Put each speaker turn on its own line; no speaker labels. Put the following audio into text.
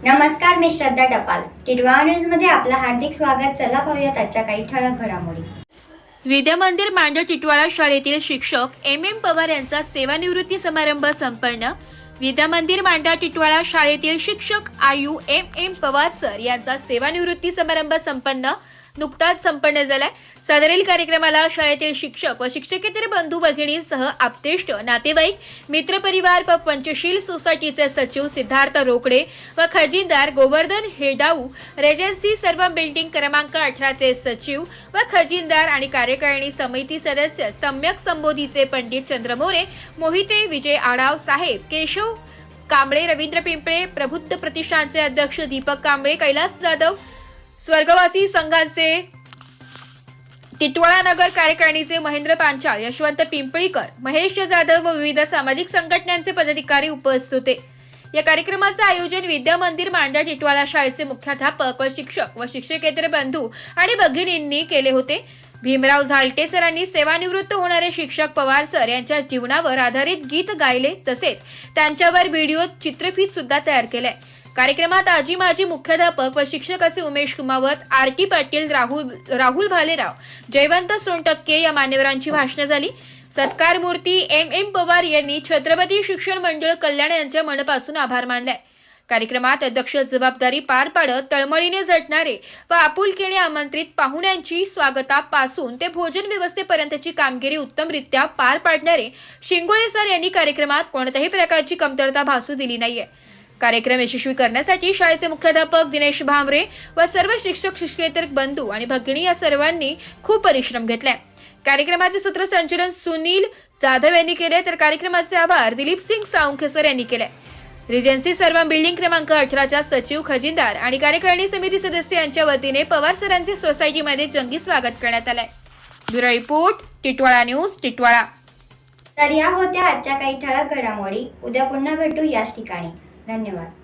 नमस्कार, मी श्रद्धा टपाल. टिटवाळा न्यूजमध्ये आपलं हार्दिक स्वागत. चला पाहूयात आजच्या काही ठळक घडामोडी.
विद्यामंदिर मांडा टिटवाळा शाळेतील शिक्षक एम पवार यांचा सेवानिवृत्ती समारंभ संपन्न. विद्यामंदिर मांडा टिटवाळा शाळेतील शिक्षक आयु एम पवार सर यांचा सेवानिवृत्ती समारंभ नुकताच संपन्न झालाय. सदरील कार्यक्रमाला शाळेतील शिक्षक व शिक्षकेतर बंधू भगिनींसह आप्तेष्ट, नातेवाईक, मित्रपरिवार व पंचशील सोसायटीचे सचिव सिद्धार्थ रोकडे व खजिनदार गोवर्धन हेडाऊ, रेजन्सी सर्व बिल्डिंग क्रमांक 18 चे सचिव व खजिनदार आणि कार्यकारिणी समिती सदस्य सम्यक संबोधीचे पंडित चंद्र मोरे, मोहिते, विजय आढाव साहेब, केशव कांबळे, रवींद्र पिंपळे, प्रबुद्ध प्रतिष्ठानचे अध्यक्ष दीपक कांबळे, कैलास जाधव, स्वर्गवासी संघाचे टिटवाळा नगर कार्यकारिणीचे महेंद्र पांचाळ, यशवंत पिंपळीकर, महेश जाधव व विविध सामाजिक संघटनांचे पदाधिकारी उपस्थित होते. या कार्यक्रमाचे आयोजन विद्यामंदिर मांडा टिटवाळा शाळेचे मुख्याध्यापक व शिक्षक व शिक्षकेतर बंधू आणि भगिनींनी केले होते. भीमराव झालटे सरांनी सेवानिवृत्त होणारे शिक्षक पवार सर यांच्या जीवनावर आधारित गीत गायले, तसेच त्यांच्यावर व्हिडिओ चित्रफित सुद्धा तयार केले. कार्यक्रमात आजी माजी मुख्याध्यापक व शिक्षक असे उमेश कुमावत, आरटी पाटील, राहुल भालेराव, जयवंत सोनटक्के या मान्यवरांची भाषणे झाली. सत्कार मूर्ती एम पवार यांनी छत्रपती शिक्षण मंडळ कल्याण यांच्या मनापासून आभार मानले. कार्यक्रमात अध्यक्ष जबाबदारी पार पाडत तळमळीने झटणारे व आपुलकीने आमंत्रित पाहुण्यांची स्वागतापासून ते भोजन व्यवस्थेपर्यंतची कामगिरी उत्तमरित्या पार पाडणारे शिंगोळे सर यांनी कार्यक्रमात कोणत्याही प्रकारची कमतरता भासू दिली नाहीये. कार्यक्रम यशस्वी करण्यासाठी शाळेचे मुख्याध्यापक दिनेश भामरे व सर्व शिक्षक शिक्षकेतर बंधू आणि भगिनी या सर्वांनी खूप परिश्रम घेतले. कार्यक्रमाचे सूत्रसंचालन सुनील जाधव यांनी केले, तर कार्यक्रमाचे आभार दिलीप सिंग साळुंखे सर यांनी केले. रिजन्सी सर्व बिल्डिंग क्रमांक 18 च्या सचिव, खजिनदार आणि कार्यकारिणी समिती सदस्य यांच्या वतीने पवार सरांचे सोसायटीमध्ये जंगी स्वागत करण्यात आले. Bureau report, Titwala news, Titwala.
तर या होत्या आजच्या काही ठळक घडामोडी. उद्या पुन्हा भेटू याच ठिकाणी. धन्यवाद.